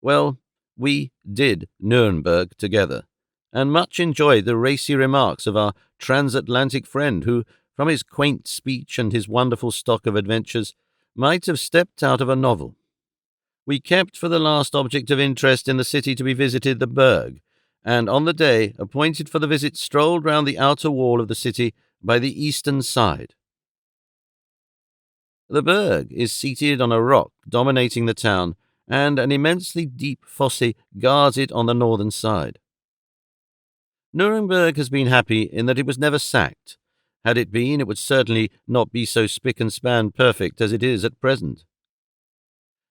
Well, we did Nuremberg together, and much enjoyed the racy remarks of our transatlantic friend who, from his quaint speech and his wonderful stock of adventures, might have stepped out of a novel. We kept for the last object of interest in the city to be visited the Burg, and on the day appointed for the visit strolled round the outer wall of the city by the eastern side. The Burg is seated on a rock dominating the town, and an immensely deep fosse guards it on the northern side. Nuremberg has been happy in that it was never sacked. Had it been, it would certainly not be so spick and span perfect as it is at present.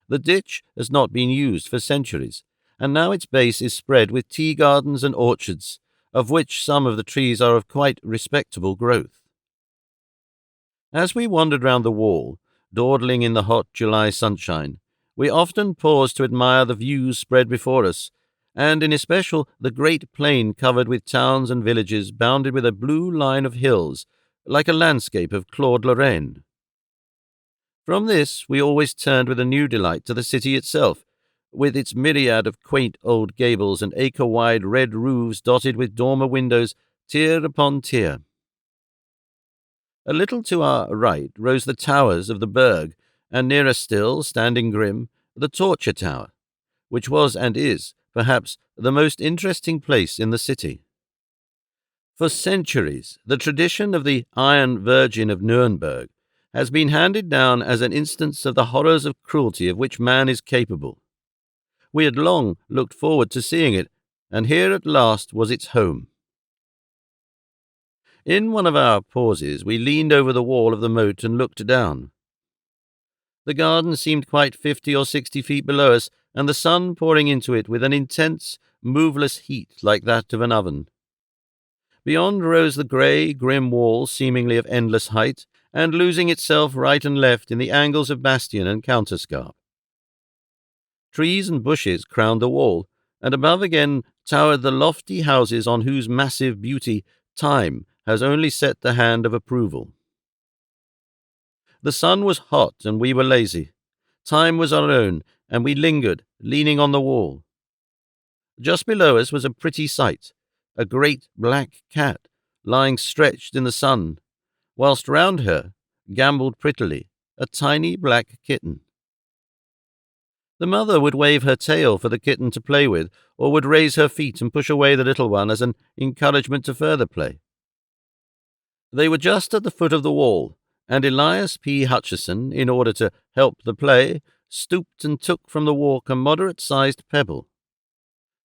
The ditch has not been used for centuries, and now its base is spread with tea gardens and orchards, of which some of the trees are of quite respectable growth. As we wandered round the wall, dawdling in the hot July sunshine, we often paused to admire the views spread before us, and in especial the great plain covered with towns and villages bounded with a blue line of hills, like a landscape of Claude Lorraine. From this we always turned with a new delight to the city itself, with its myriad of quaint old gables and acre-wide red roofs dotted with dormer windows, tier upon tier. A little to our right rose the towers of the Burg, and nearer still, standing grim, the Torture Tower, which was and is, perhaps, the most interesting place in the city. For centuries, the tradition of the Iron Virgin of Nuremberg has been handed down as an instance of the horrors of cruelty of which man is capable. We had long looked forward to seeing it, and here at last was its home. In one of our pauses, we leaned over the wall of the moat and looked down. The garden seemed quite 50 or 60 feet below us, and the sun pouring into it with an intense, moveless heat like that of an oven. Beyond rose the grey, grim wall, seemingly of endless height, and losing itself right and left in the angles of bastion and counterscarp. Trees and bushes crowned the wall, and above again towered the lofty houses on whose massive beauty time has only set the hand of approval. The sun was hot, and we were lazy. Time was our own, and we lingered, leaning on the wall. Just below us was a pretty sight, a great black cat, lying stretched in the sun, whilst round her gambolled prettily a tiny black kitten. The mother would wave her tail for the kitten to play with, or would raise her feet and push away the little one as an encouragement to further play. They were just at the foot of the wall, and Elias P. Hutcheson, in order to help the play, stooped and took from the walk a moderate-sized pebble.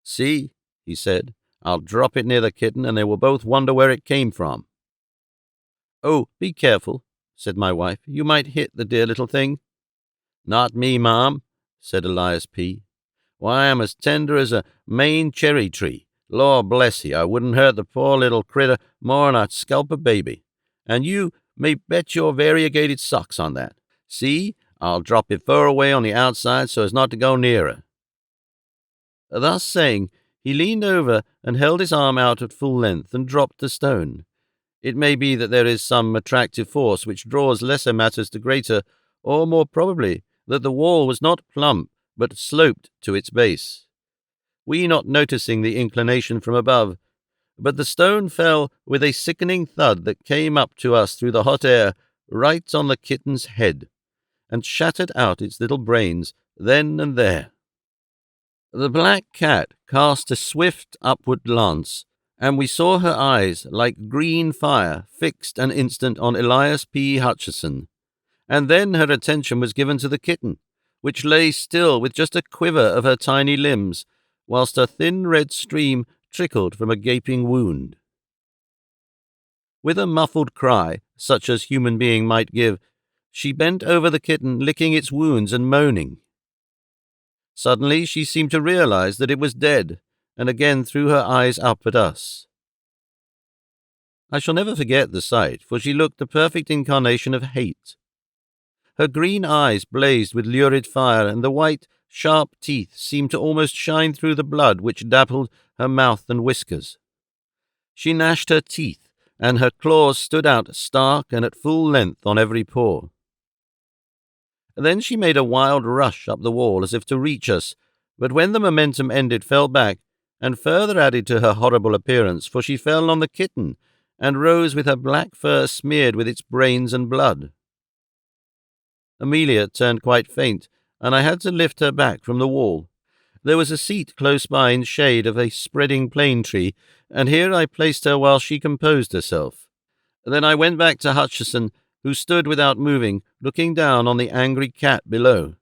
"See," he said, "I'll drop it near the kitten, and they will both wonder where it came from." "Oh, be careful," said my wife. "You might hit the dear little thing." "Not me, Ma'am," said Elias P. "Why, I'm as tender as a Maine cherry tree. Lord bless you, I wouldn't hurt the poor little critter more'n I'd scalp a baby. And you may bet your variegated socks on that. See, I'll drop it fur away on the outside so as not to go near her." Thus saying, he leaned over and held his arm out at full length and dropped the stone. It may be that there is some attractive force which draws lesser matters to greater, or more probably that the wall was not plump but sloped to its base. We not noticing the inclination from above, but the stone fell with a sickening thud that came up to us through the hot air right on the kitten's head, and shattered out its little brains then and there. The black cat cast a swift upward glance, and we saw her eyes, like green fire, fixed an instant on Elias P. Hutcheson, and then her attention was given to the kitten, which lay still with just a quiver of her tiny limbs, whilst a thin red stream trickled from a gaping wound. With a muffled cry, such as human being might give, she bent over the kitten, licking its wounds and moaning. Suddenly she seemed to realize that it was dead, and again threw her eyes up at us. I shall never forget the sight, for she looked the perfect incarnation of hate. Her green eyes blazed with lurid fire, and the white, sharp teeth seemed to almost shine through the blood which dappled her mouth and whiskers. She gnashed her teeth, and her claws stood out stark and at full length on every paw. Then she made a wild rush up the wall as if to reach us, but when the momentum ended, fell back, and further added to her horrible appearance, for she fell on the kitten, and rose with her black fur smeared with its brains and blood. Amelia turned quite faint, and I had to lift her back from the wall. There was a seat close by in shade of a spreading plane tree, and here I placed her while she composed herself. Then I went back to Hutcheson, who stood without moving, looking down on the angry cat below.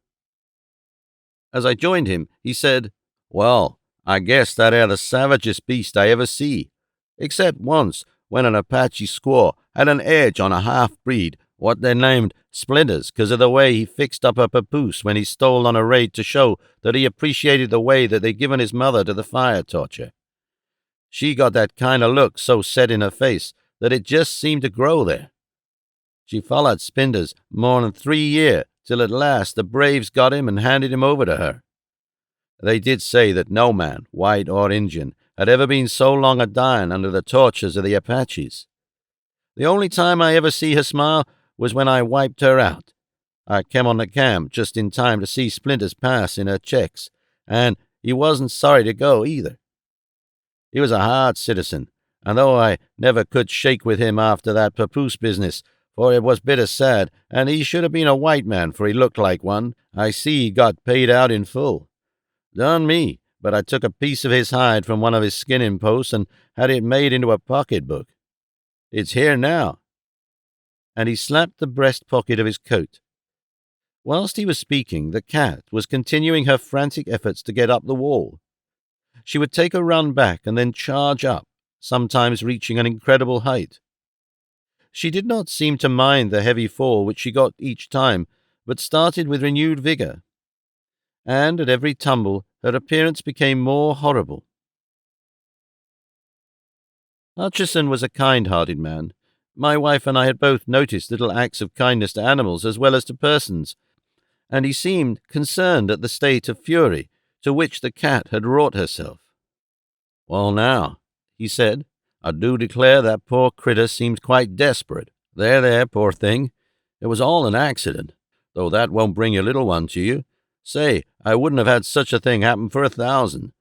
As I joined him, he said, "Well, I guess that air the savagest beast I ever see, except once when an Apache squaw had an edge on a half-breed, what they named Splinters, 'cause of the way he fixed up her papoose when he stole on a raid to show that he appreciated the way that they'd given his mother to the fire torture. She got that kind of look so set in her face that it just seemed to grow there. She followed Splinters more'n 3 year, till at last the braves got him and handed him over to her. They did say that no man, white or Indian, had ever been so long a-dying under the tortures of the Apaches. The only time I ever see her smile was when I wiped her out. I came on the camp just in time to see Splinters pass in her checks, and he wasn't sorry to go either. He was a hard citizen, and though I never could shake with him after that papoose business, for it was bitter sad, and he should have been a white man, for he looked like one, I see he got paid out in full. Done me, but I took a piece of his hide from one of his skinning posts and had it made into a pocketbook. It's here now." And he slapped the breast pocket of his coat. Whilst he was speaking, the cat was continuing her frantic efforts to get up the wall. She would take a run back and then charge up, sometimes reaching an incredible height. She did not seem to mind the heavy fall which she got each time, but started with renewed vigor. And at every tumble, her appearance became more horrible. Hutcheson was a kind-hearted man. My wife and I had both noticed little acts of kindness to animals as well as to persons, and he seemed concerned at the state of fury to which the cat had wrought herself. "Well now," he said, "I do declare that poor critter seems quite desperate. There, poor thing. It was all an accident, though that won't bring your little one to you. Say, I wouldn't have had such a thing happen for 1,000.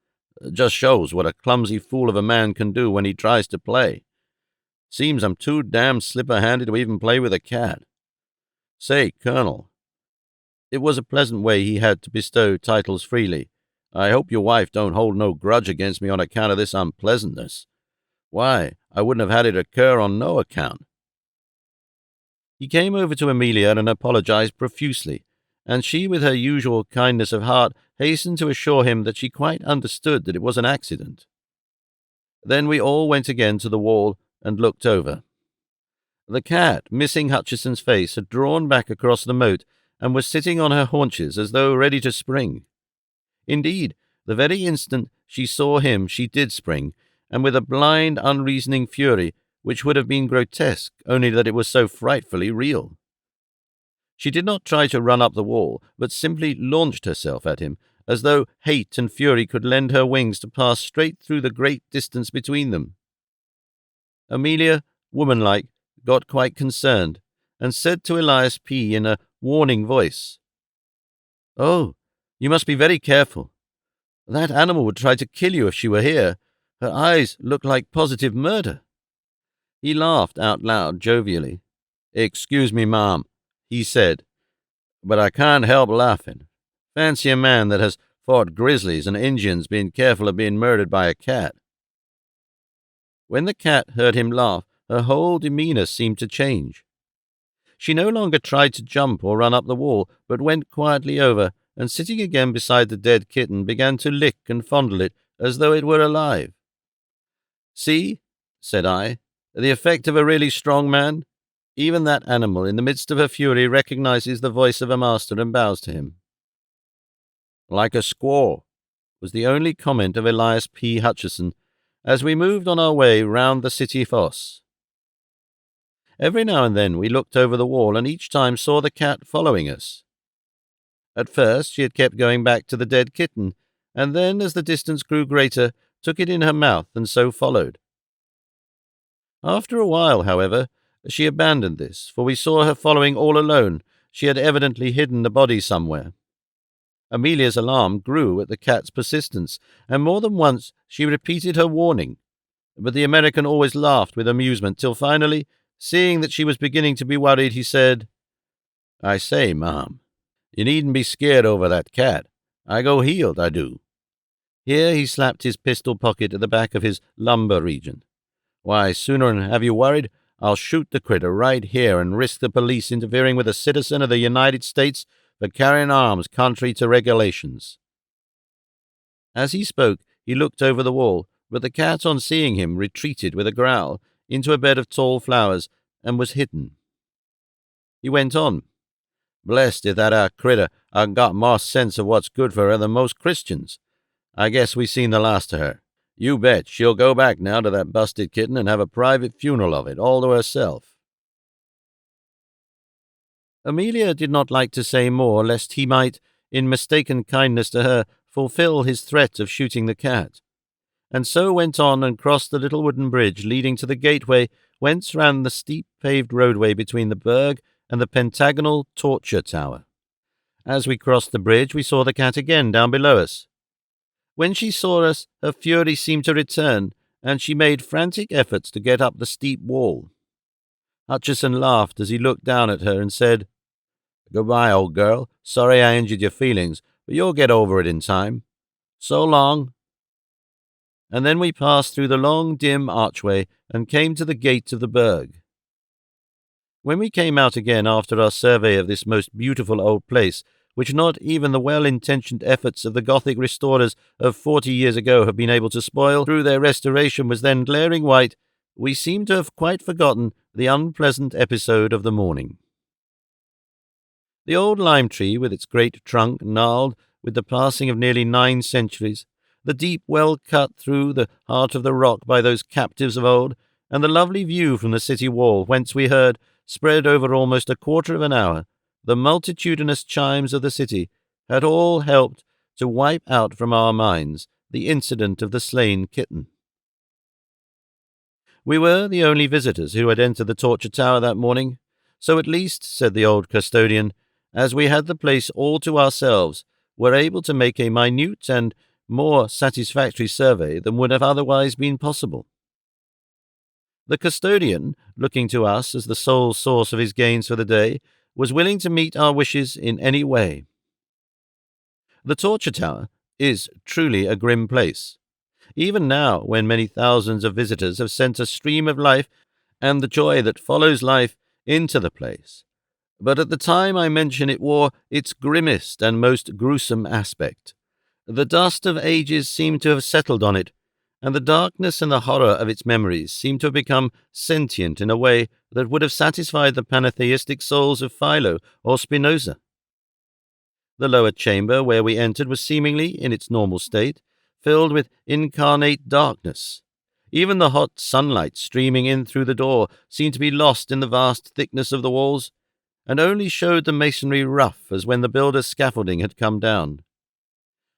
Just shows what a clumsy fool of a man can do when he tries to play. Seems I'm too damned slipper-handed to even play with a cat. Say, Colonel," it was a pleasant way he had to bestow titles freely, "I hope your wife don't hold no grudge against me on account of this unpleasantness. Why, I wouldn't have had it occur on no account." He came over to Amelia and apologized profusely, and she, with her usual kindness of heart, hastened to assure him that she quite understood that it was an accident. Then we all went again to the wall and looked over. The cat, missing Hutcheson's face, had drawn back across the moat and was sitting on her haunches as though ready to spring. Indeed, the very instant she saw him she did spring, and with a blind, unreasoning fury which would have been grotesque, only that it was so frightfully real. She did not try to run up the wall, but simply launched herself at him, as though hate and fury could lend her wings to pass straight through the great distance between them. Amelia, womanlike, got quite concerned, and said to Elias P. in a warning voice, "Oh, you must be very careful. That animal would try to kill you if she were here. Her eyes look like positive murder." He laughed out loud jovially. "Excuse me, Mom," he said, "but I can't help laughing. Fancy a man that has fought grizzlies and Indians being careful of being murdered by a cat." When the cat heard him laugh, her whole demeanor seemed to change. She no longer tried to jump or run up the wall, but went quietly over, and sitting again beside the dead kitten, began to lick and fondle it as though it were alive. "See," said I, "the effect of a really strong man. Even that animal, in the midst of her fury, recognizes the voice of a master and bows to him." "Like a squaw," was the only comment of Elias P. Hutcheson as we moved on our way round the city fosse. Every now and then we looked over the wall, and each time saw the cat following us. At first she had kept going back to the dead kitten, and then, as the distance grew greater, took it in her mouth and so followed. After a while, however, she abandoned this, for we saw her following all alone. She had evidently hidden the body somewhere. Amelia's alarm grew at the cat's persistence, and more than once she repeated her warning. But the American always laughed with amusement, till finally, seeing that she was beginning to be worried, he said, "I say, ma'am, you needn't be scared over that cat. I go healed, I do." Here he slapped his pistol pocket at the back of his lumbar region. "Why, sooner'n have you worried, I'll shoot the critter right here and risk the police interfering with a citizen of the United States for carrying arms contrary to regulations." As he spoke, he looked over the wall, but the cat, on seeing him, retreated with a growl into a bed of tall flowers and was hidden. He went on, "Blessed if that critter got more sense of what's good for her than most Christians. I guess we seen the last of her. You bet she'll go back now to that busted kitten and have a private funeral of it, all to herself." Amelia did not like to say more, lest he might, in mistaken kindness to her, fulfill his threat of shooting the cat, and so went on and crossed the little wooden bridge leading to the gateway whence ran the steep paved roadway between the burg and the pentagonal torture tower. As we crossed the bridge, we saw the cat again down below us. When she saw us, her fury seemed to return, and she made frantic efforts to get up the steep wall. Hutcheson laughed as he looked down at her and said, "Goodbye, old girl. Sorry I injured your feelings, but you'll get over it in time. So long." And then we passed through the long, dim archway and came to the gate of the burg. When we came out again after our survey of this most beautiful old place, which not even the well-intentioned efforts of the Gothic restorers of 40 years ago have been able to spoil through their restoration, was then glaring white, we seemed to have quite forgotten the unpleasant episode of the morning. The old lime tree, with its great trunk gnarled with the passing of nearly 9 centuries, the deep well cut through the heart of the rock by those captives of old, and the lovely view from the city wall, whence we heard, spread over almost a quarter of an hour, the multitudinous chimes of the city, had all helped to wipe out from our minds the incident of the slain kitten. We were the only visitors who had entered the torture tower that morning, so at least, said the old custodian, as we had the place all to ourselves, were able to make a minute and more satisfactory survey than would have otherwise been possible. The custodian, looking to us as the sole source of his gains for the day, was willing to meet our wishes in any way. The torture tower is truly a grim place. Even now, when many thousands of visitors have sent a stream of life and the joy that follows life into the place. But at the time I mention it wore its grimmest and most gruesome aspect. The dust of ages seemed to have settled on it, and the darkness and the horror of its memories seemed to have become sentient in a way that would have satisfied the pantheistic souls of Philo or Spinoza. The lower chamber where we entered was seemingly, in its normal state, filled with incarnate darkness. Even the hot sunlight streaming in through the door seemed to be lost in the vast thickness of the walls, and only showed the masonry rough as when the builder's scaffolding had come down.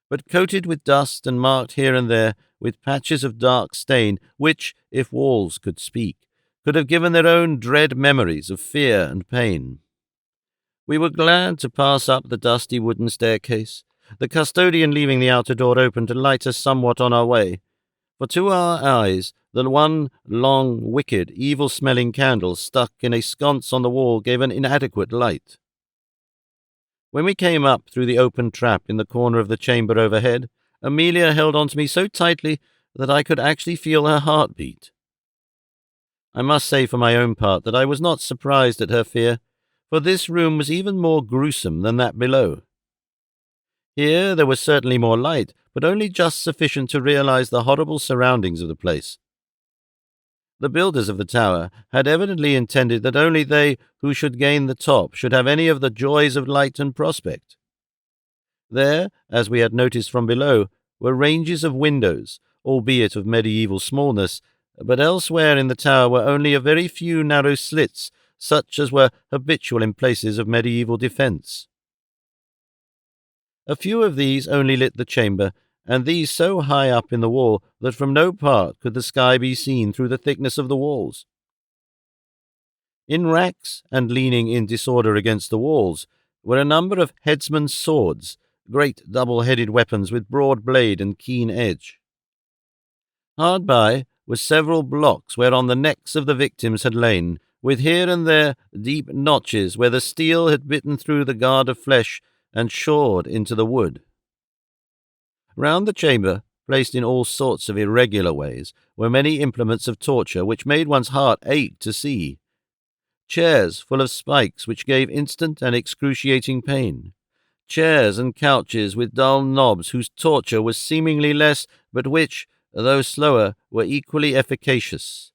But coated with dust and marked here and there with patches of dark stain, which, if walls could speak, could have given their own dread memories of fear and pain. We were glad to pass up the dusty wooden staircase, the custodian leaving the outer door open to light us somewhat on our way, for to our eyes the one long, wicked, evil-smelling candle stuck in a sconce on the wall gave an inadequate light. When we came up through the open trap in the corner of the chamber overhead, Amelia held on to me so tightly that I could actually feel her heart beat. I must say for my own part that I was not surprised at her fear, for this room was even more gruesome than that below. Here there was certainly more light, but only just sufficient to realize the horrible surroundings of the place. The builders of the tower had evidently intended that only they who should gain the top should have any of the joys of light and prospect. There, as we had noticed from below, were ranges of windows, albeit of medieval smallness, but elsewhere in the tower were only a very few narrow slits, such as were habitual in places of medieval defence. A few of these only lit the chamber, and these so high up in the wall that from no part could the sky be seen through the thickness of the walls. In racks, and leaning in disorder against the walls, were a number of headsmen's swords, great double-headed weapons with broad blade and keen edge. Hard by were several blocks whereon the necks of the victims had lain, with here and there deep notches where the steel had bitten through the guard of flesh and shored into the wood. Round the chamber, placed in all sorts of irregular ways, were many implements of torture which made one's heart ache to see. Chairs full of spikes which gave instant and excruciating pain. Chairs and couches with dull knobs whose torture was seemingly less, but which, though slower, were equally efficacious.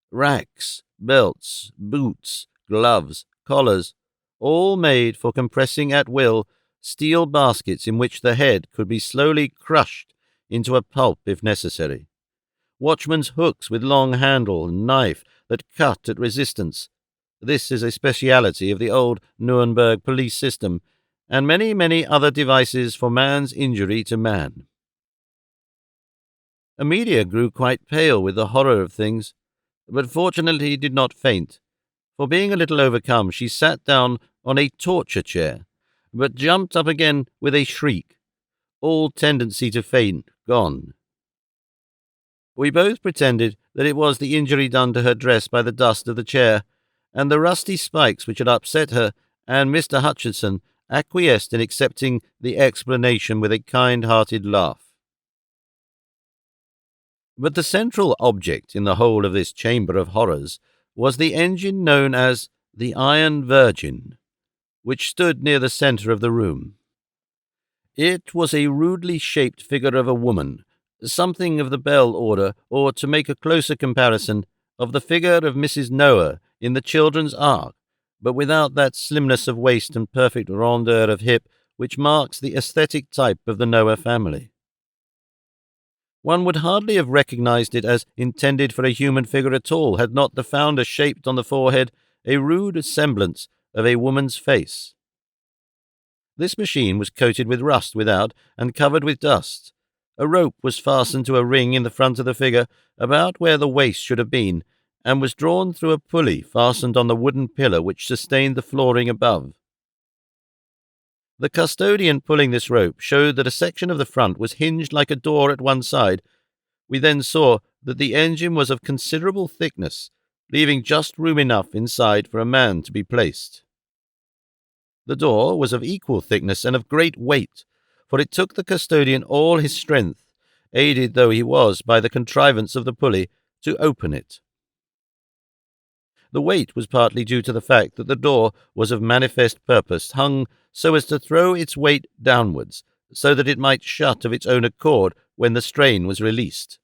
Racks, belts, boots, gloves, collars, all made for compressing at will steel baskets in which the head could be slowly crushed into a pulp if necessary. Watchmen's hooks with long handle and knife that cut at resistance. This is a speciality of the old Nuremberg police system, and many, many other devices for man's injury to man. Amelia grew quite pale with the horror of things, but fortunately did not faint, for being a little overcome, she sat down on a torture chair, but jumped up again with a shriek, all tendency to faint gone. We both pretended that it was the injury done to her dress by the dust of the chair, and the rusty spikes which had upset her, and Mr. Hutchinson acquiesced in accepting the explanation with a kind-hearted laugh. But the central object in the whole of this chamber of horrors was the engine known as the Iron Virgin, which stood near the centre of the room. It was a rudely shaped figure of a woman, something of the Bell order, or, to make a closer comparison, of the figure of Mrs. Noah in the Children's Ark, but without that slimness of waist and perfect rondeur of hip which marks the aesthetic type of the Noah family. One would hardly have recognized it as intended for a human figure at all, had not the founder shaped on the forehead a rude semblance of a woman's face. This machine was coated with rust without and covered with dust. A rope was fastened to a ring in the front of the figure, about where the waist should have been, and was drawn through a pulley fastened on the wooden pillar which sustained the flooring above. The custodian pulling this rope showed that a section of the front was hinged like a door at one side. We then saw that the engine was of considerable thickness, leaving just room enough inside for a man to be placed. The door was of equal thickness and of great weight, for it took the custodian all his strength, aided though he was by the contrivance of the pulley, to open it. The weight was partly due to the fact that the door was of manifest purpose, hung so as to throw its weight downwards, so that it might shut of its own accord when the strain was released.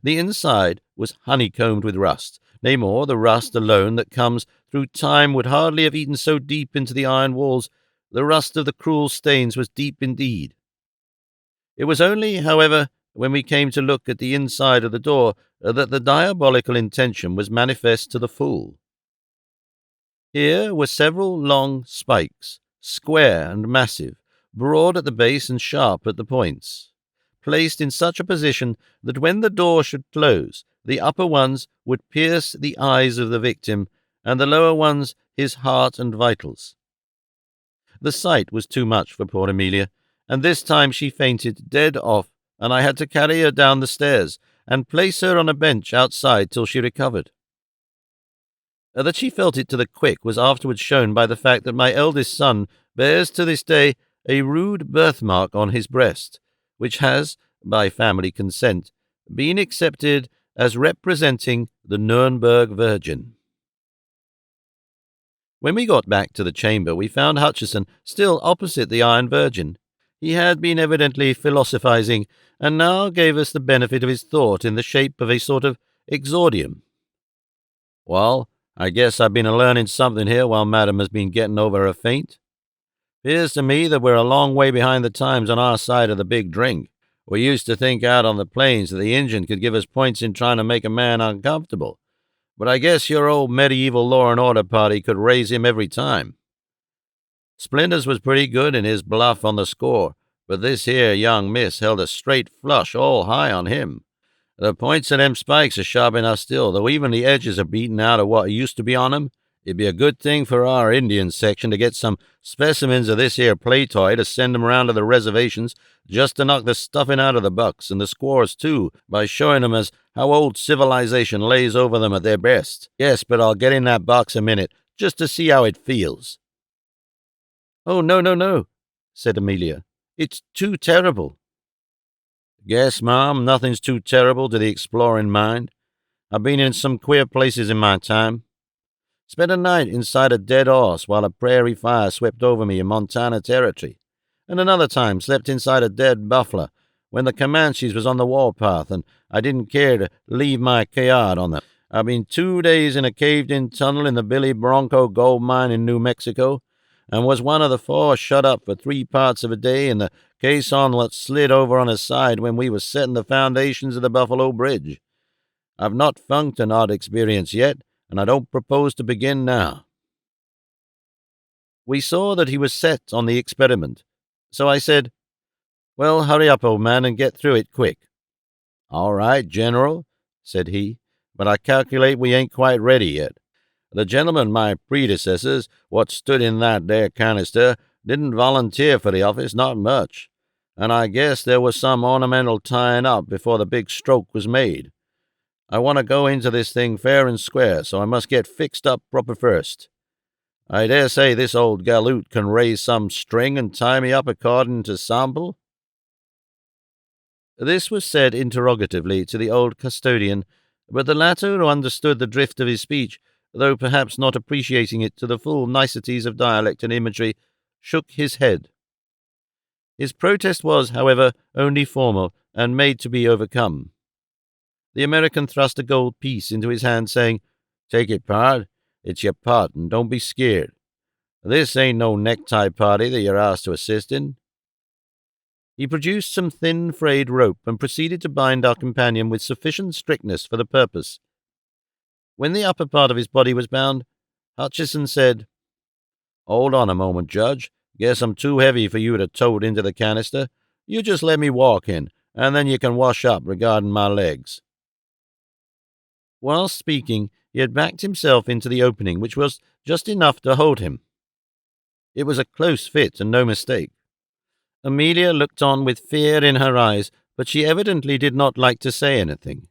The inside was honeycombed with rust. Nay more, the rust alone that comes through time would hardly have eaten so deep into the iron walls. The rust of the cruel stains was deep indeed. It was only, however, when we came to look at the inside of the door that the diabolical intention was manifest to the full. Here were several long spikes, square and massive, broad at the base and sharp at the points, placed in such a position that when the door should close, the upper ones would pierce the eyes of the victim, and the lower ones his heart and vitals. The sight was too much for poor Amelia, and this time she fainted dead off, and I had to carry her down the stairs and place her on a bench outside till she recovered. That she felt it to the quick was afterwards shown by the fact that my eldest son bears to this day a rude birthmark on his breast, which has, by family consent, been accepted as representing the Nuremberg Virgin. When we got back to the chamber, we found Hutchison still opposite the Iron Virgin. He had been evidently philosophizing, and now gave us the benefit of his thought in the shape of a sort of exordium. "Well, I guess I've been a-learning something here while Madam has been getting over her faint. 'Pears to me that we're a long way behind the times on our side of the big drink. We used to think out on the plains that the Injun could give us points in trying to make a man uncomfortable, but I guess your old medieval law and order party could raise him every time. Splinters was pretty good in his bluff on the score, but this here young miss held a straight flush all high on him. The points of them spikes are sharp enough still, though even the edges are beaten out of what used to be on 'em. It'd be a good thing for our Indian section to get some specimens of this here play toy to send 'em round to the reservations just to knock the stuffing out of the bucks and the squaws, too, by showing 'em as how old civilization lays over them at their best. Yes, but I'll get in that box a minute, just to see how it feels." "Oh, no, no, no," said Amelia. "It's too terrible." "Guess, Mom, nothing's too terrible to the exploring mind. I've been in some queer places in my time. Spent a night inside a dead horse while a prairie fire swept over me in Montana Territory, and another time slept inside a dead buffalo when the Comanches was on the warpath and I didn't care to leave my cayard on them. I've been 2 days in a caved-in tunnel in the Billy Bronco gold mine in New Mexico, and was one of the 4 shut up for 3 parts of a day in the caisson that slid over on his side when we was setting the foundations of the Buffalo Bridge. I've not funked an odd experience yet, and I don't propose to begin now." We saw that he was set on the experiment, so I said, "Well, hurry up, old man, and get through it quick." "All right, General," said he, "but I calculate we ain't quite ready yet. The gentlemen, my predecessors, what stood in that there canister, didn't volunteer for the office, not much, and I guess there was some ornamental tying up before the big stroke was made. I want to go into this thing fair and square, so I must get fixed up proper first. I dare say this old galoot can raise some string and tie me up according to sample." This was said interrogatively to the old custodian, but the latter, who understood the drift of his speech, though perhaps not appreciating it to the full niceties of dialect and imagery, shook his head. His protest was, however, only formal and made to be overcome. The American thrust a gold piece into his hand, saying, "Take it, pard. It's your part, and don't be scared. This ain't no necktie party that you're asked to assist in." He produced some thin, frayed rope and proceeded to bind our companion with sufficient strictness for the purpose. When the upper part of his body was bound, Hutchison said, "Hold on a moment, Judge. Guess I'm too heavy for you to tote into the canister. You just let me walk in, and then you can wash up regarding my legs." While speaking, he had backed himself into the opening, which was just enough to hold him. It was a close fit and no mistake. Amelia looked on with fear in her eyes, but she evidently did not like to say anything.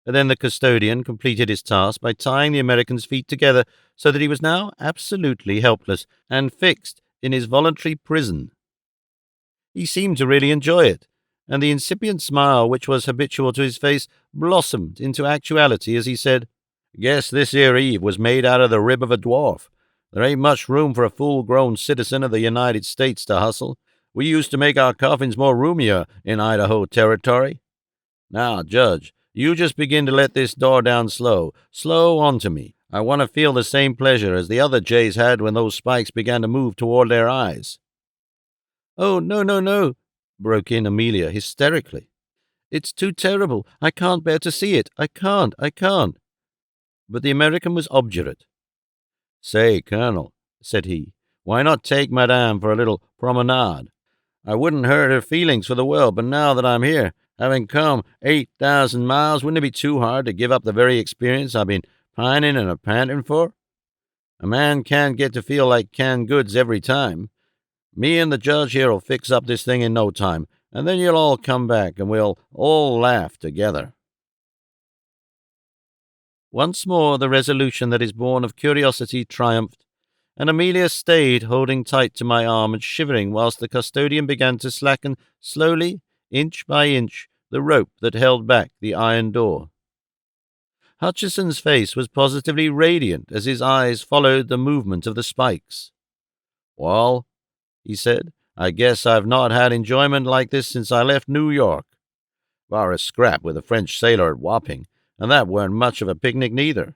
Then the custodian completed his task by tying the American's feet together so that he was now absolutely helpless and fixed in his voluntary prison. He seemed to really enjoy it, and the incipient smile which was habitual to his face blossomed into actuality as he said, "Guess this here Eve was made out of the rib of a dwarf. There ain't much room for a full-grown citizen of the United States to hustle. We used to make our coffins more roomier in Idaho Territory. Now, Judge, you just begin to let this door down slow onto me. I want to feel the same pleasure as the other jays had when those spikes began to move toward their eyes." "Oh, no, no, no," broke in Amelia hysterically. "It's too terrible. I can't bear to see it. I can't. But the American was obdurate. "Say, Colonel," said he, "why not take Madame for a little promenade? I wouldn't hurt her feelings for the world, but now that I'm here, having come 8,000 miles, wouldn't it be too hard to give up the very experience I've been pining and a-panting for? A man can't get to feel like canned goods every time. Me and the judge here'll fix up this thing in no time, and then you'll all come back, and we'll all laugh together." Once more the resolution that is born of curiosity triumphed, and Amelia stayed, holding tight to my arm and shivering whilst the custodian began to slacken slowly, inch by inch, the rope that held back the iron door. Hutchison's face was positively radiant as his eyes followed the movement of the spikes. "Well," he said, "I guess I've not had enjoyment like this since I left New York. Bar a scrap with a French sailor at Wapping, and that weren't much of a picnic neither.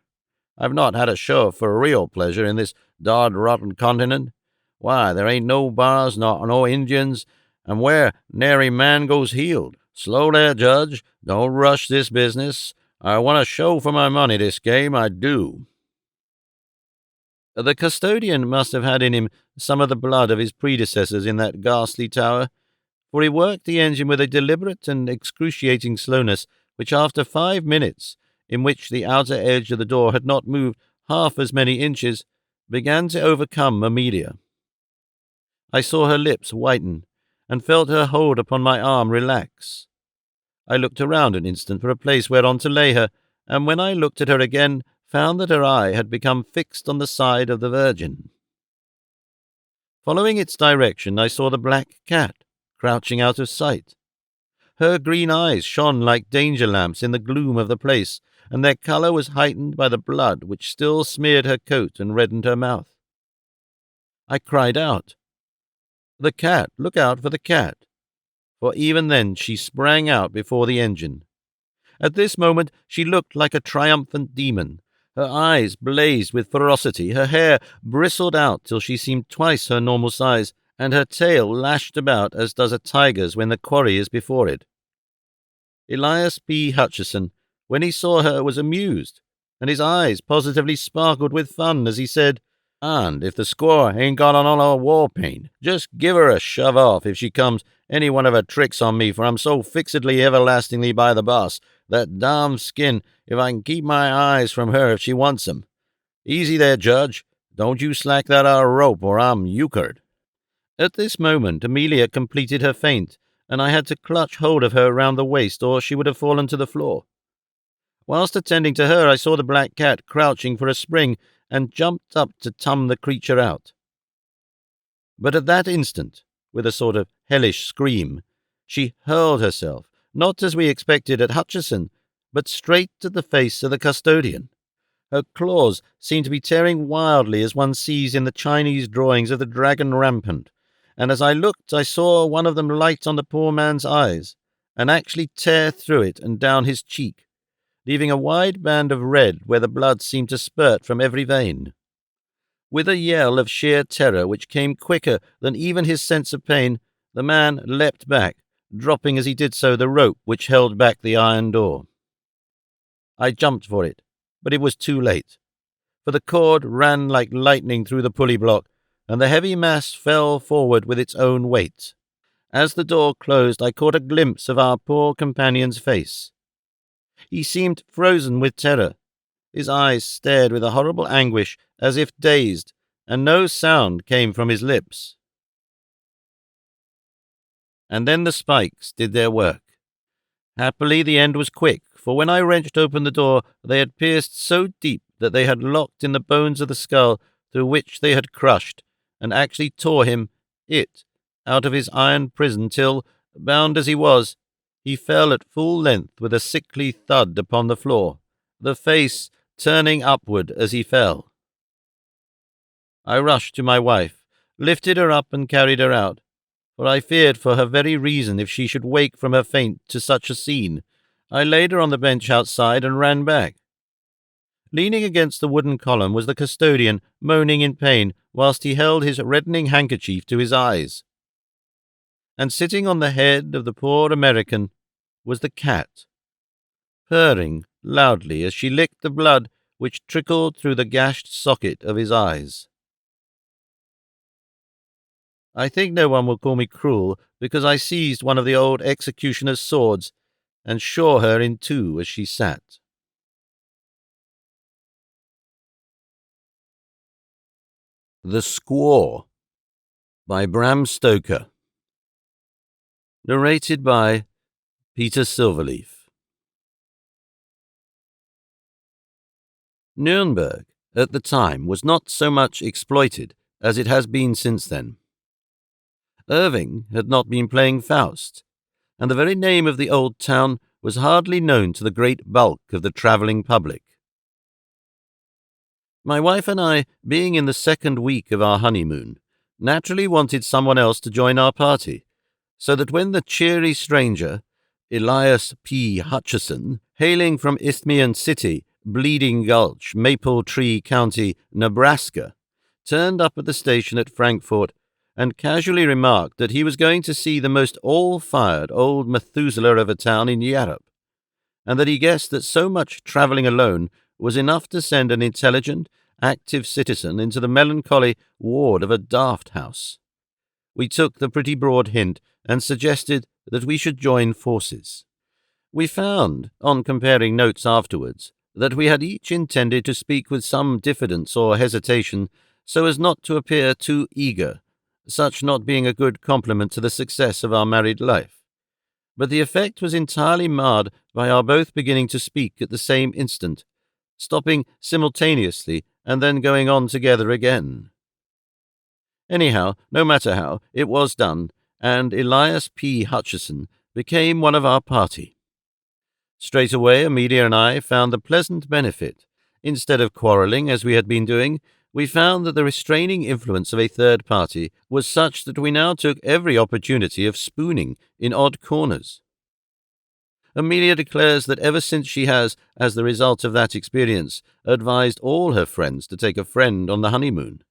I've not had a show for real pleasure in this dod-rotten continent. Why, there ain't no bars nor no Indians, and where nary man goes healed. Slow there, Judge. Don't rush this business. I want a show for my money this game, I do." The custodian must have had in him some of the blood of his predecessors in that ghastly tower, for he worked the engine with a deliberate and excruciating slowness which, after 5 minutes, in which the outer edge of the door had not moved half as many inches, began to overcome Amelia. I saw her lips whiten, and felt her hold upon my arm relax. I looked around an instant for a place whereon to lay her, and when I looked at her again, found that her eye had become fixed on the side of the Virgin. Following its direction, I saw the black cat, crouching out of sight. Her green eyes shone like danger lamps in the gloom of the place, and their colour was heightened by the blood which still smeared her coat and reddened her mouth. I cried out, "The cat! Look out for the cat!" For even then she sprang out before the engine. At this moment she looked like a triumphant demon. Her eyes blazed with ferocity, her hair bristled out till she seemed twice her normal size, and her tail lashed about as does a tiger's when the quarry is before it. Elias P. Hutcheson, when he saw her, was amused, and his eyes positively sparkled with fun as he said, "And if the squaw ain't got on all her war paint, just give her a shove off if she comes any one of her tricks on me, for I'm so fixedly everlastingly by the boss, that damn skin, if I can keep my eyes from her if she wants 'em. Easy there, Judge. Don't you slack that rope, or I'm euchred." At this moment Amelia completed her feint, and I had to clutch hold of her round the waist, or she would have fallen to the floor. Whilst attending to her, I saw the black cat crouching for a spring, and jumped up to tum the creature out. But at that instant, with a sort of hellish scream, she hurled herself, not as we expected at Hutcheson, but straight at the face of the custodian. Her claws seemed to be tearing wildly as one sees in the Chinese drawings of the dragon rampant, and as I looked I saw one of them light on the poor man's eyes, and actually tear through it and down his cheek, leaving a wide band of red where the blood seemed to spurt from every vein. With a yell of sheer terror which came quicker than even his sense of pain, the man leapt back, dropping as he did so the rope which held back the iron door. I jumped for it, but it was too late, for the cord ran like lightning through the pulley block, and the heavy mass fell forward with its own weight. As the door closed, I caught a glimpse of our poor companion's face. He seemed frozen with terror. His eyes stared with a horrible anguish, as if dazed, and no sound came from his lips. And then the spikes did their work. Happily the end was quick, for when I wrenched open the door, they had pierced so deep that they had locked in the bones of the skull, through which they had crushed, and actually tore it, out of his iron prison till, bound as he was, he fell at full length with a sickly thud upon the floor, the face turning upward as he fell. I rushed to my wife, lifted her up and carried her out, for I feared for her very reason if she should wake from her faint to such a scene. I laid her on the bench outside and ran back. Leaning against the wooden column was the custodian, moaning in pain, whilst he held his reddening handkerchief to his eyes. And sitting on the head of the poor American was the cat, purring loudly as she licked the blood which trickled through the gashed socket of his eyes. I think no one will call me cruel, because I seized one of the old executioner's swords and shore her in two as she sat. The Squaw by Bram Stoker. Narrated by Peter Silverleaf. Nuremberg, at the time, was not so much exploited as it has been since then. Irving had not been playing Faust, and the very name of the old town was hardly known to the great bulk of the travelling public. My wife and I, being in the second week of our honeymoon, naturally wanted someone else to join our party, so that when the cheery stranger, Elias P. Hutcheson, hailing from Isthmian City, Bleeding Gulch, Maple Tree County, Nebraska, turned up at the station at Frankfort and casually remarked that he was going to see the most all-fired old Methuselah of a town in Europe, and that he guessed that so much travelling alone was enough to send an intelligent, active citizen into the melancholy ward of a daft house. We took the pretty broad hint and suggested that we should join forces. We found, on comparing notes afterwards, that we had each intended to speak with some diffidence or hesitation, so as not to appear too eager, such not being a good compliment to the success of our married life. But the effect was entirely marred by our both beginning to speak at the same instant, stopping simultaneously and then going on together again. Anyhow, no matter how, it was done, and Elias P. Hutcheson became one of our party. Straight away, Amelia and I found the pleasant benefit. Instead of quarrelling, as we had been doing, we found that the restraining influence of a third party was such that we now took every opportunity of spooning in odd corners. Amelia declares that ever since she has, as the result of that experience, advised all her friends to take a friend on the honeymoon.